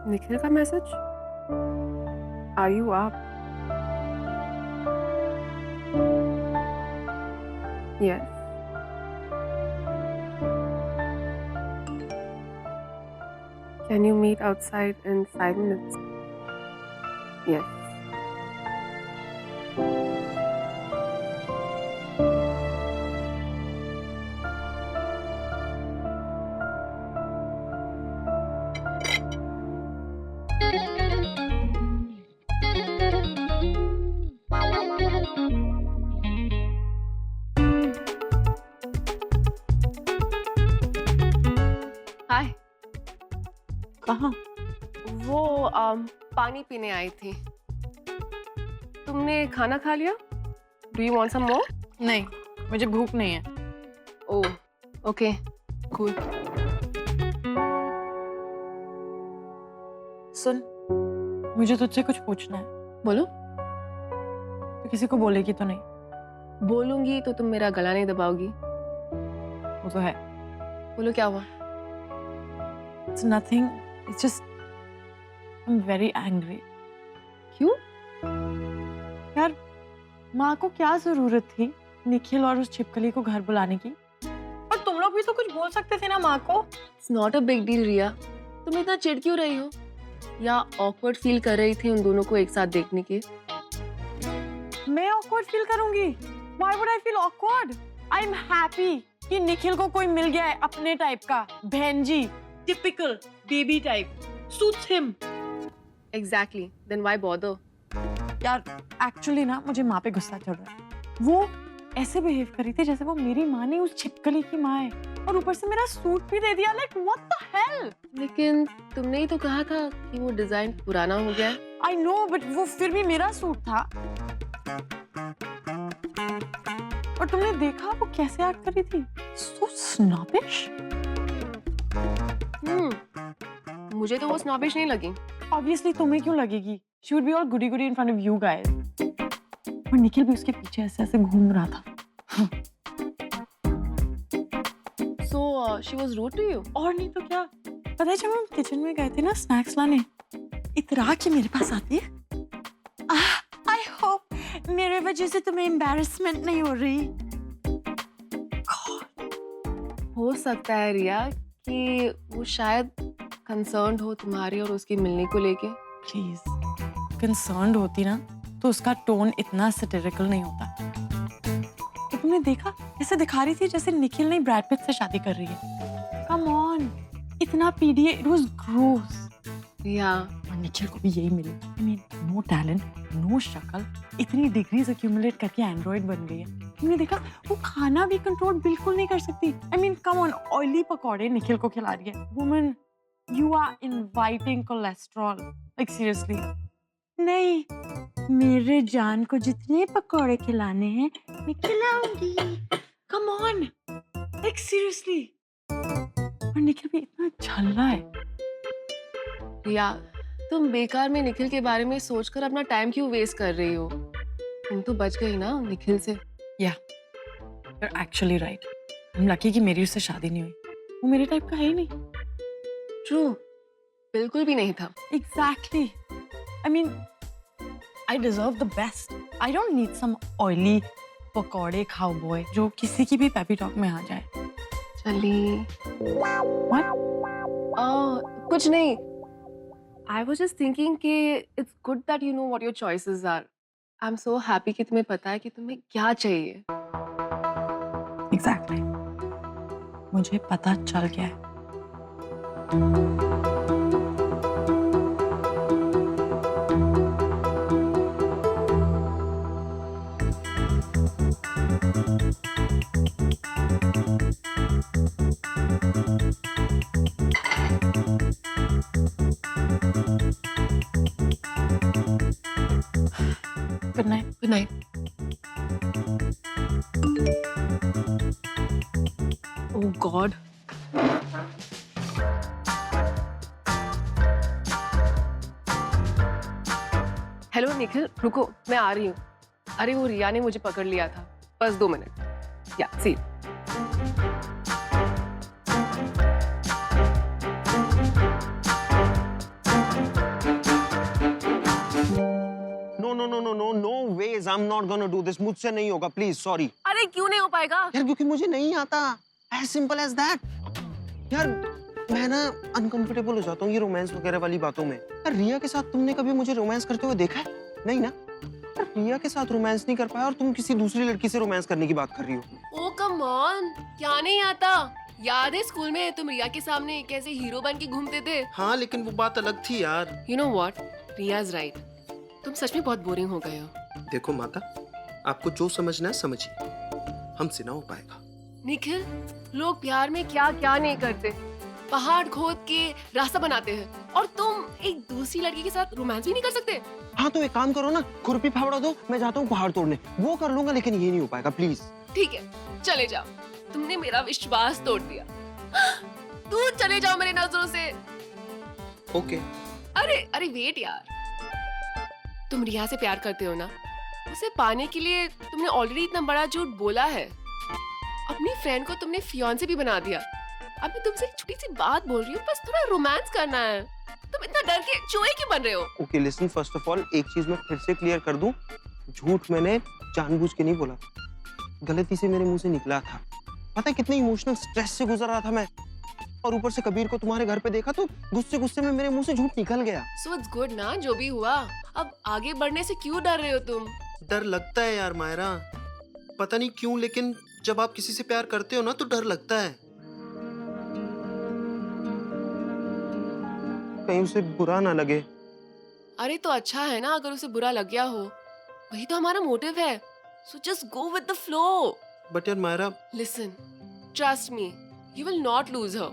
निखिल का message? Are you up? Yes. Can you meet outside in 5 minutes? Yes. Hi. कहाँ? वो पानी पीने आई थी। तुमने खाना खा लिया? डू यू वांट सम मोर? नहीं, मुझे भूख नहीं है। ओह, ओके, कूल। सुन, मुझे तुझसे कुछ पूछना है। बोलो। तो किसी को बोलेगी तो नहीं? बोलूंगी तो तुम मेरा गला नहीं दबाओगी। वो तो है। बोलो, क्या हुआ? It's nothing. It's just I'm very angry. क्यों? यार, माँ को क्या जरूरत थी निखिल और उस छिपकली को घर बुलाने की? और तुम लोग भी तो कुछ बोल सकते थे ना माँ को। It's not a big deal, रिया। तुम इतना चिढ़ क्यों रही हो? या ऑकवर्ड फील कर रही थी उन दोनों को एक साथ देखने के? मैं awkward फील करूंगी? Why would I feel awkward? I'm happy कि निखिल को कोई मिल गया है अपने टाइप का, बहनजी, typical baby type, suits him. Exactly. Then why bother? यार, एक्चुअली ना मुझे माँ पे गुस्सा चढ़ रहा है। वो ऐसे बिहेव करी थी जैसे वो मेरी माँ नहीं उस छिपकली की माँ है, और ऊपर से मेरा सूट भी दे दिया। Like what the hell? लेकिन तुमने ही तो कहा था कि वो डिजाइन पुराना हो गया है। आई नो, बट वो फिर भी मेरा सूट था। और तुमने देखा वो कैसे एक्ट करी थी? सो स्नॉबिश। मुझे तो वो स्नॉबिश नहीं लगी। ऑब्वियसली तुम्हें क्यों लगेगी? She would be all goody goody in front of you guys. और निखिल भी उसके पीछे ऐसे ऐसे घूम रहा था। So she was rude to you? और नहीं तो क्या। पता है जब हम किचन में गए थे ना स्नैक्स लाने, इतरा के मेरे पास आती है। आई होप मेरे वजह से तुम्हें एम्बैरेसमेंट नहीं हो रही। हो सकता है रिया कि वो शायद कंसर्न्ड हो तुम्हारी और उसकी मिलने को लेके। प्लीज, कंसर्न्ड होती ना तो उसका टोन इतना सैटिरिकल नहीं होता। तो तुमने देखा ऐसे दिखा रही थी जैसे निखिल ने ब्रैड पिट से शादी कर रही है। कम ऑन, इतना PDA, it was gross. Riya, और निखिल को भी यही मिली। I mean, no talent, no शक्ल, इतनी डिग्रीज एक्यूमुलेट करके एंड्रॉइड बन गई है। तुमने देखा वो खाना भी कंट्रोल बिल्कुल नहीं कर सकती। I mean, come on, oily पकौड़े निखिल को खिला रही है। Woman, you are inviting cholesterol. Like seriously. नहीं, मेरे जान को जितने पकौड़े खिलाने हैं मैं खिलाऊंगी। Come on, like seriously. और निखिल भी इतना झल्ला है। रिया, तुम बेकार में निखिल के बारे में सोचकर अपना टाइम क्यों वेस्ट कर रही हो? तुम तो बच गई ना निखिल से। या, you're actually right. I'm lucky कि मेरी उससे शादी नहीं हुई। वो मेरे टाइप का है ही नहीं। ट्रू, बिल्कुल भी नहीं था। Exactly. I mean, I deserve the best. I don't need some oily पकौड़े cowboy जो किसी की भी पेपी टॉक में आ जाए। चली। What? कुछ नहीं। I was just thinking कि it's good that you know what your choices are. I'm so happy कि तुम्हें पता है कि तुम्हें क्या चाहिए। Exactly. मुझे पता चल गया है। Good night. Good night. Oh God. Hello Nikhil, रुको, मैं आ रही हूँ। अरे वो रिया ने मुझे पकड़ लिया था, बस 2 minute. Yeah see. No ways, I am not gonna do this. मुझसे नहीं होगा, प्लीज, सॉरी। अरे क्यों नहीं हो पाएगा? यार क्योंकि मुझे नहीं आता, एज सिंपल एज दैट। यार मैं ना अनकंफर्टेबल हो जाता हूँ ये रोमांस वगैरह वाली बातों में। यार रिया के साथ तुमने कभी मुझे रोमांस करते हुए देखा है? नहीं ना। यार रिया के साथ रोमांस नहीं कर पाया और तुम किसी दूसरी लड़की से रोमांस करने की बात कर रही हो। ओ कम ऑन, क्या नहीं आता? याद है स्कूल में तुम रिया के सामने कैसे हीरो बन के घूमते थे? हाँ लेकिन वो बात अलग थी यार। You know what, Riya is right. तुम सच में बहुत बोरिंग हो गए हो। देखो माता, आपको जो समझना है समझिए, हमसे ना हो पाएगा। निखिल, लोग प्यार में क्या क्या नहीं करते, पहाड़ खोद के रास्ता बनाते हैं, और तुम एक दूसरी लड़की के साथ रोमांस भी नहीं कर सकते? हाँ तो एक काम करो ना, खुरपी फावड़ा दो, मैं जाता हूँ पहाड़ तोड़ने, वो कर लूंगा, लेकिन ये नहीं हो पाएगा, प्लीज। ठीक है, चले जाओ। तुमने मेरा विश्वास तोड़ दिया। दूर चले जाओ मेरे नजरों से। ओके। अरे अरे वेट यार, तुम रिया से प्यार करते हो ना? उसे पाने के लिए तुमने ऑलरेडी इतना बड़ा झूठ बोला है। अपनी फ्रेंड को तुमने फियांसे भी बना दिया। अब मैं तुमसे एक छोटी सी बात बोल रही हूँ, बस थोड़ा रोमांस करना है। तुम इतना डर के चूहे क्यों बन रहे हो? Okay listen, first of all एक चीज मैं फिर से क्लियर कर दूं, झूठ मैंने जानबूझ के नहीं बोला, गलती से मेरे मुंह से निकला था। पता है कितने इमोशनल स्ट्रेस से गुजर रहा था मैं, और ऊपर से कबीर को तुम्हारे घर पे देखा तो गुस्से गुस्से में मेरे मुंह से झूठ निकल गया। सो इट्स गुड ना, जो भी हुआ। अब आगे बढ़ने से क्यों डर रहे हो तुम? डर लगता है यार मायरा, पता नहीं क्यों, लेकिन जब आप किसी से प्यार करते हो ना तो डर लगता है, कहीं उसे बुरा ना लगे। अरे तो अच्छा है ना अगर उसे बुरा लग गया हो, वही तो हमारा मोटिव है। So just go with the flow. But यार Myra, listen, trust me, you will not lose her.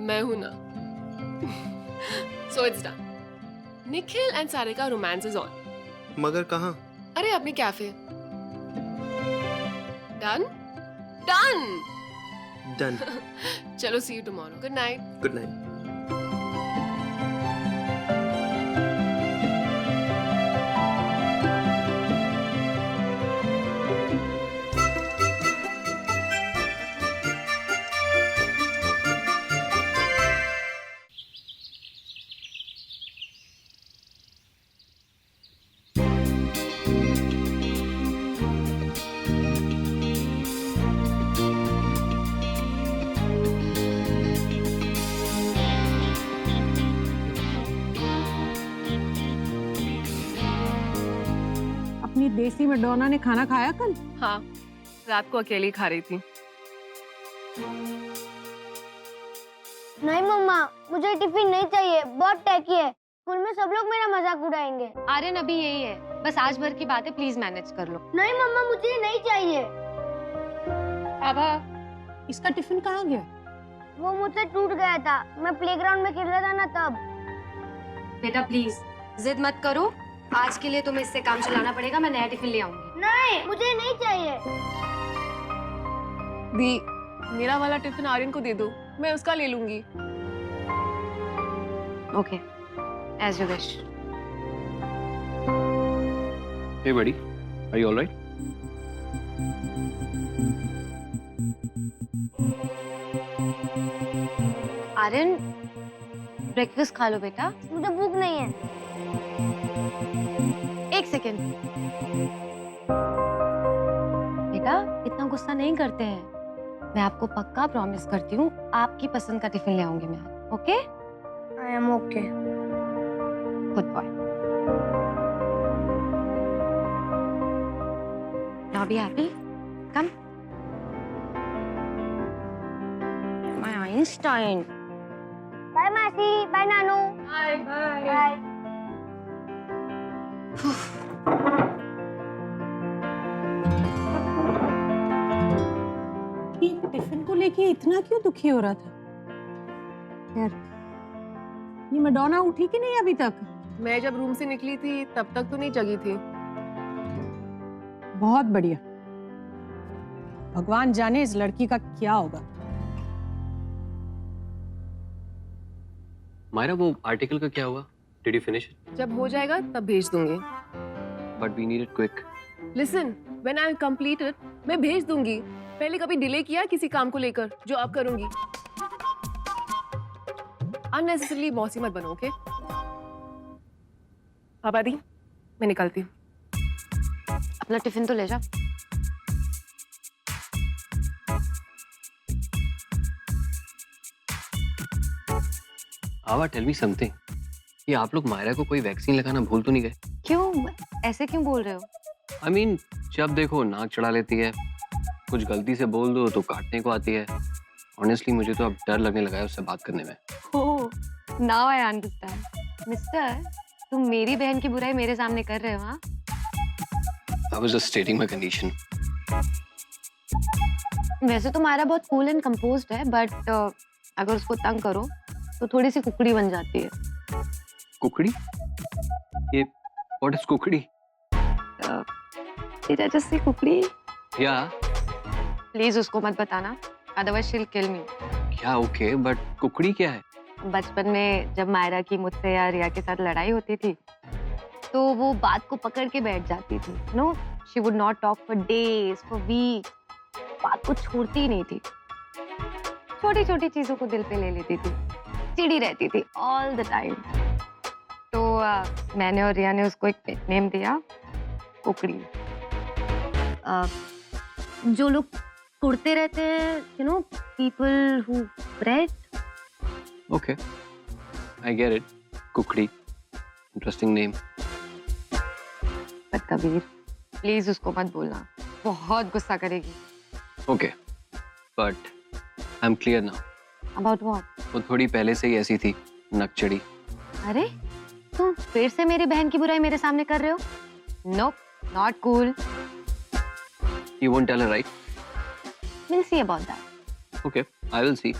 मैं हूं ना। So it's done. Nikhil and Sarika romance is on. मगर कहाँ? अरे अपने कैफे। Done done. डन। चलो see you tomorrow. Good night. Good night. अपनी देसी मैडोना ने खाना खाया कल? हाँ, रात को अकेली खा रही थी। नहीं मम्मा, मुझे टिफिन नहीं चाहिए, बहुत टैकी है। स्कूल में सब लोग मेरा मजाक उड़ाएंगे। आर्यन अभी यही है, बस आज भर की बात है, प्लीज मैनेज कर लो। नहीं मम्मा, मुझे ये नहीं चाहिए। आभा, इसका टिफिन कहाँ गया? वो मुझसे टूट गया था, मैं प्लेग्राउंड में खेल रहा था ना तब। बेटा प्लीज जिद मत करो, आज के लिए तुम्हें इससे काम चलाना पड़ेगा, मैं नया टिफिन ले आऊंगी। नहीं, मुझे नहीं चाहिए। दी, मेरा वाला टिफिन आर्यन को दे दो, मैं उसका ले लूंगी। Okay, as you wish. Hey buddy, are you all right? Aryan, breakfast खा लो बेटा। मुझे भूख नहीं है। एक सेकेंड बेटा, इतना गुस्सा नहीं करते हैं। मैं आपको पक्का प्रॉमिस करती हूँ, आपकी पसंद का टिफिन ले आऊंगी मैं। Okay? I am okay. Good boy. Now be happy. Come. My Einstein. Bye मासी, बाय नानू। Bye bye. बाय। ये टिफिन को लेके इतना क्यों दुखी हो रहा था? यार, ये मैडोना उठी कि नहीं अभी तक? मैं जब रूम से निकली थी तब तक तो नहीं जगी थी। बहुत बढ़िया। भगवान जाने इस लड़की का क्या होगा। मायरा, वो आर्टिकल का क्या हुआ? Did you finish it? जब हो जाएगा तब भेज दूंगी। But we need it quick. Listen, when I'm completed, मैं भेज दूंगी। पहले कभी डिले किया किसी काम को लेकर जो अब करूंगी? Unnecessarily बॉसी मत बनो, ओके? पापा दी, मैं निकलती हूँ। अपना टिफिन तो ले जा। आवा टेल मी समथिंग, ये आप लोग मायरा को कोई वैक्सीन लगाना भूल तो नहीं गए? क्यों ऐसे क्यों बोल रहे हो? आई मीन जब देखो नाक चढ़ा लेती है, कुछ गलती से बोल दो तो काटने को आती है। ऑनेस्टली मुझे तो अब डर लगने लगा है उससे बात करने में। ओह, नाउ आई अंडरस्टैंड। मिस्टर, तुम मेरी बहन की बुराई मेरे सामने कर रहे हो? हाँ, I was just stating my condition. वैसे तो मायरा बहुत कूल एंड कंपोज्ड है, बट अगर उसको तंग करो तो थोड़ी सी कुकड़ी बन जाती है। कुकड़ी? ये व्हाट इज कुकड़ी? Did I just say कुकड़ी? या प्लीज उसको मत बताना, अदरवाइज शील किल मी। क्या? ओके, बट कुकड़ी क्या है? बचपन में जब मायरा की मुझसे या रिया के साथ लड़ाई होती थी तो वो बात को पकड़ के बैठ जाती थी। No, she would not talk for days, for weeks. बात को छोड़ती ही नहीं थी। छोटी छोटी चीजों को दिल पे ले लेती थी, चिड़ी रहती थी ऑल द टाइम। तो मैंने और रिया ने उसको एक पेट नेम दिया, कुकड़ी। जो लोग कुड़ते रहते हैं, you know, people who fret. Okay, I get it. कुकड़ी, interesting name. But Kabir, please उसको मत बोलना, बहुत गुस्सा करेगी। Okay, but I am clear now. About what? वो थोड़ी पहले से ही ऐसी थी, नकचड़ी। अरे, तुम फिर से मेरी बहन की बुराई मेरे सामने कर रहे हो? No, not cool. You won't tell her, right? We'll see about that. Okay, I will see.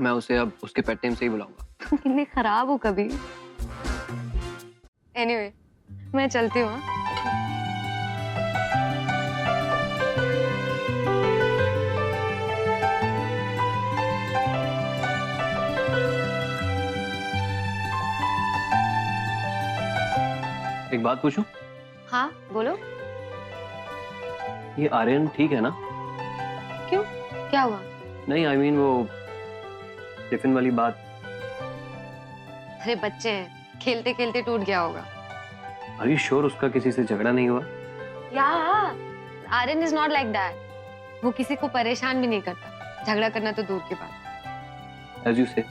मैं उसे अब उसके पेट नेम से ही बुलाऊंगा। तुम कितने खराब हो कभी। Anyway, मैं चलती हूँ। हाँ? एक बात पूछूं? हाँ, बोलो। ये आर्यन ठीक है ना? क्यों? क्या हुआ? नहीं, आई मीन वो टिफिन वाली बात। अरे बच्चे हैं, खेलते खेलते टूट गया होगा। आर यू श्योर उसका किसी से झगड़ा नहीं हुआ? यार, Aryan is not like that. वो किसी को परेशान भी नहीं करता, झगड़ा करना तो दूर की बात। As you say.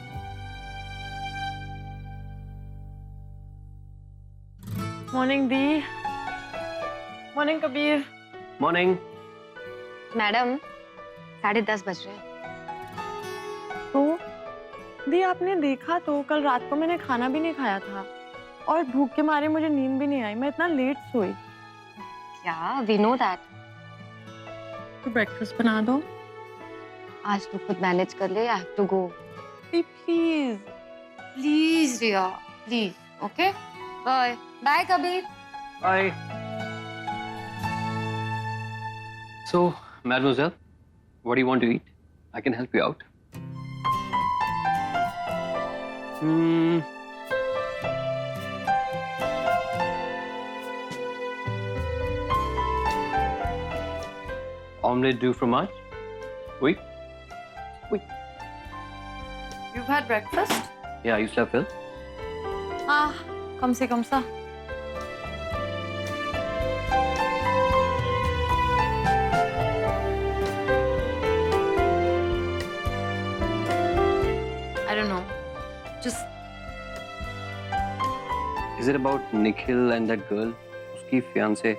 Morning the. Morning Kabir. Morning. Madam, 10:30 बज रहे हैं। तो दी, आपने देखा तो कल रात को मैंने खाना भी नहीं खाया था और भूख के मारे मुझे नींद भी नहीं आई। मैं इतना लेट सोई। क्या? We know that. तो ब्रेकफास्ट बना दो। आज तू खुद मैनेज कर ले, I have to go. Please. Please Riya, please. Okay, bye. Bye Kabir. Bye. So, mademoiselle, what do you want to eat? I can help you out. Omelette du fromage? Oui? You've had breakfast? Yeah, you slept well? हाँ, कम से कम सा। I don't know. Just Is it about Nikhil and that girl? उसकी fiance,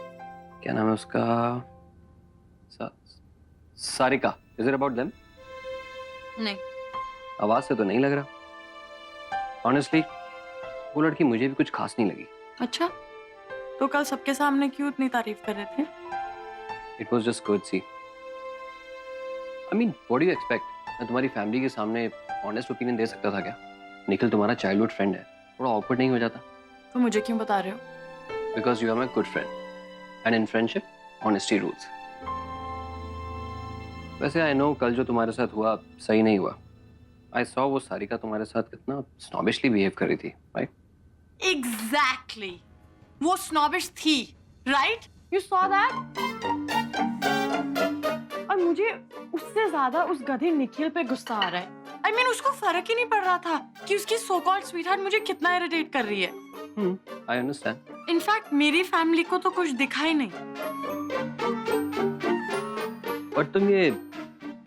क्या नाम है उसका? Sarika. Is it about them? नहीं। आवाज से तो नहीं लग रहा। Honestly, वो लड़की मुझे भी कुछ खास नहीं लगी। अच्छा, तो कल सबके सामने क्यों इतनी तारीफ कर रहे थे? It was just courtesy. I mean, what do you expect? मैं तुम्हारी फैमिली के सामने ऑनेस्ट ओपिनियन दे सकता था क्या? निखिल तुम्हारा चाइल्डहुड फ्रेंड है, थोड़ा ऑकवर्ड नहीं हो जाता? तो मुझे क्यों बता रहे हो? Because you are my good friend, and in friendship, honesty rules. वैसे I know कल जो तुम्हारे साथ हुआ सही नहीं हुआ। I saw वो सारिका तुम्हारे साथ कितना स्नॉबिशली बिहेव कर रही थी, right? Exactly. वो snobbish थी, right? You saw that? और मुझे उससे ज्यादा उस गधे निखिल पे गुस्सा आ रहा है। I mean, उसको फर्क ही नहीं पड़ रहा था कि उसकी so called sweetheart मुझे कितना इरिटेट कर रही है। I understand. इनफैक्ट मेरी फैमिली को तो कुछ दिखा ही नहीं। बट तुम ये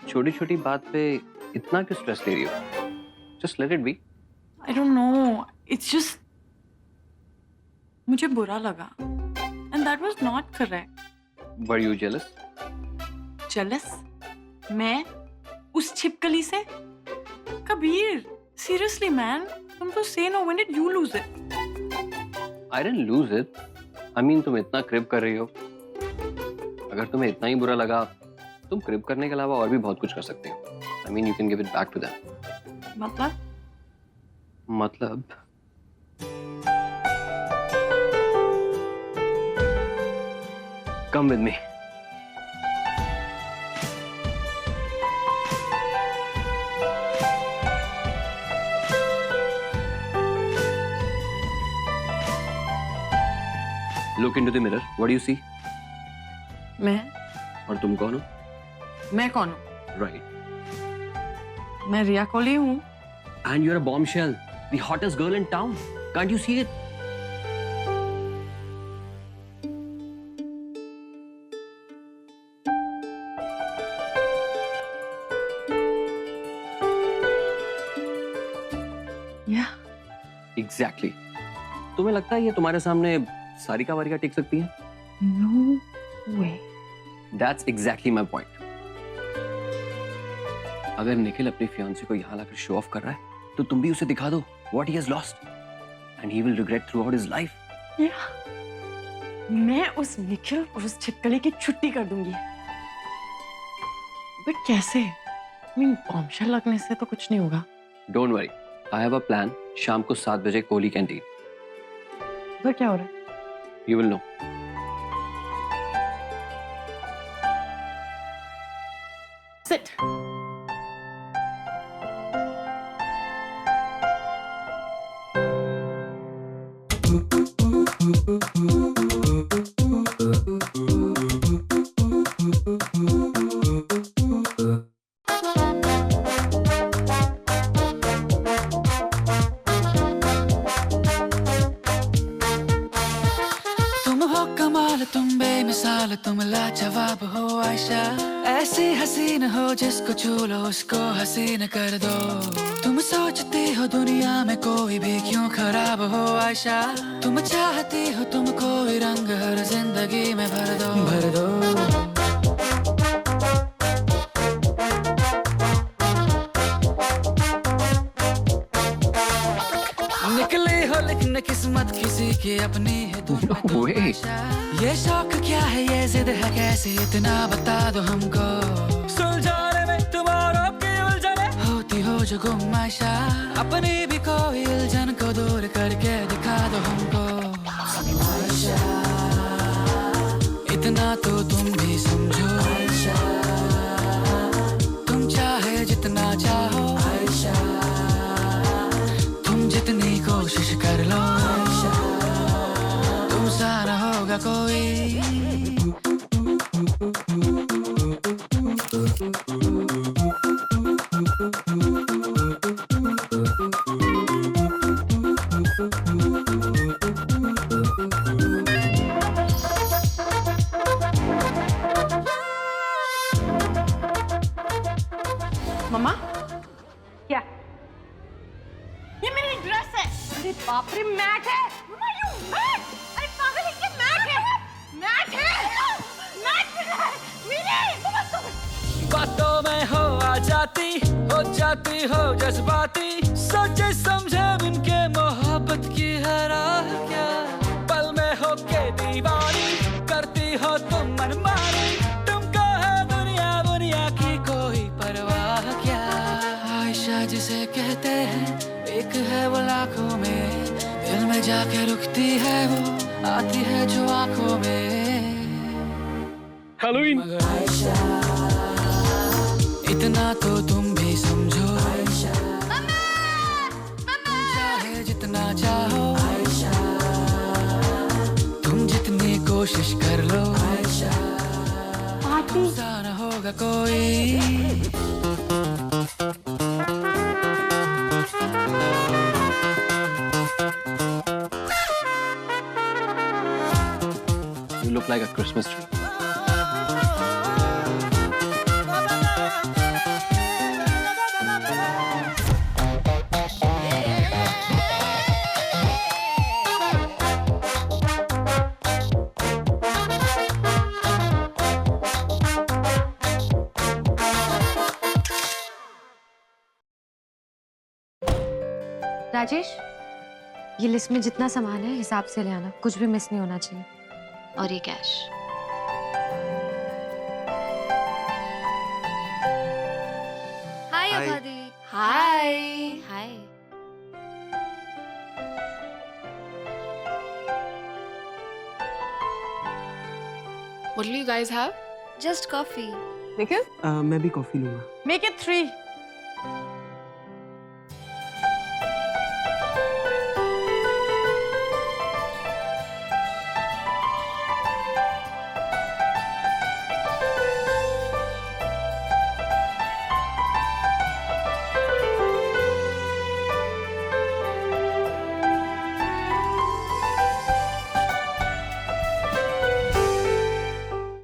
छोटी छोटी बात पे इतना क्यों स्ट्रेस ले रही हो? Just let it be. I don't know, it's just मुझे बुरा लगा and that was not correct. Were you jealous? Jealous? मैं उस छिपकली से? कबीर, सीरियसली मैन, तुम तो से no, when did you lose it? I didn't lose it. I mean तुम इतना क्रिप कर रही हो, अगर तुम्हें इतना ही बुरा लगा, तुम क्रिप करने के अलावा और भी बहुत कुछ कर सकते हो। I mean you can give it back to them. मतलब come with me. Look into the mirror. What do you see? मैं? और तुम कौन हो? मैं कौन हूँ? Right. मैं रिया कोहली हूँ। And you're a bombshell, the hottest girl in town. Can't you see it? Yeah. Exactly. तुम्हें लगता है ये तुम्हारे सामने सारिका वारिका टिक सकती है? No way. That's exactly my point. अगर निखिल अपनी फियांसी को यहाँ लाकर शो ऑफ कर रहा है, तो तुम भी उसे दिखा दो what he has lost, and he will regret throughout his life. Yeah. मैं उस निखिल और उस छिपकली की छुट्टी कर दूंगी। बट कैसे? बॉम्बशेल लगने से तो कुछ नहीं होगा। Don't worry, I have a plan. शाम को 7 बजे कोहली कैंटीन। तो क्या हो रहा है? You will know. Sit. तुम हो कमाल, तुम बेमिसाल, तुम लाजवाब हो आयशा। ऐसी हसीन हो जिसको छू लो उसको हसीन कर दो। तुम सोचती हो दुनिया में कोई भी क्यों खराब हो आयशा। तुम चाहती हो तुम कोई रंग हर जिंदगी में भर दो, भर दो। निकली हो लेकिन किस्मत किसी की अपनी है, तुम पे तुम Wait. आशा। ये शौक क्या है, ये जिद है कैसे, इतना बता दो हमको। सुलझाने में तुम्हारा की उलझने होती हो जो गुम आशा। अपनी भी कोई उलझन को दूर करके दिखा दो हमको आशा। इतना तो तुम भी समझो आशा। तुम चाहे जितना चाहो आशा। तुम जितनी कोशिश कर लो आयशा, तुमसा न होगा कोई। मम्मा, क्या? ये मेरी ड्रेस है। अरे बाप रे, मैट है। मम्मा, you mad? अरे पागल है क्या? मैट है, मैट है, मैट मिला है। मीने, मम्मा stop. बातों में हो जाती हो जज्बाती। सोचे समझे बिनके मोहब्बत की हरा क्या। पल में हो के दीवानी करती हो तुम मनमानी। तुमको है दुनिया दुनिया की कोई परवाह क्या। आयशा जिसे कहते हैं एक है वो लाखों में, दिल में जाके रुकती है वो, आती है जो आंखों में। Halloween. मगर आयशा इतना तो तुम भी समझो आयशा। चाहे जितना चाहो आयशा। तुम जितनी कोशिश कर लो आयशा। तुमसा न होगा कोई। You look like a Christmas tree. Rajesh, ये लिस्ट में जितना सामान है हिसाब से ले आना, कुछ भी मिस नहीं होना चाहिए। और ये कैश। Hi Hi. अभादी। Hi. Hi. What will you guys have? Just coffee. Nikhil? मैं भी कॉफी लूंगा। Make it 3.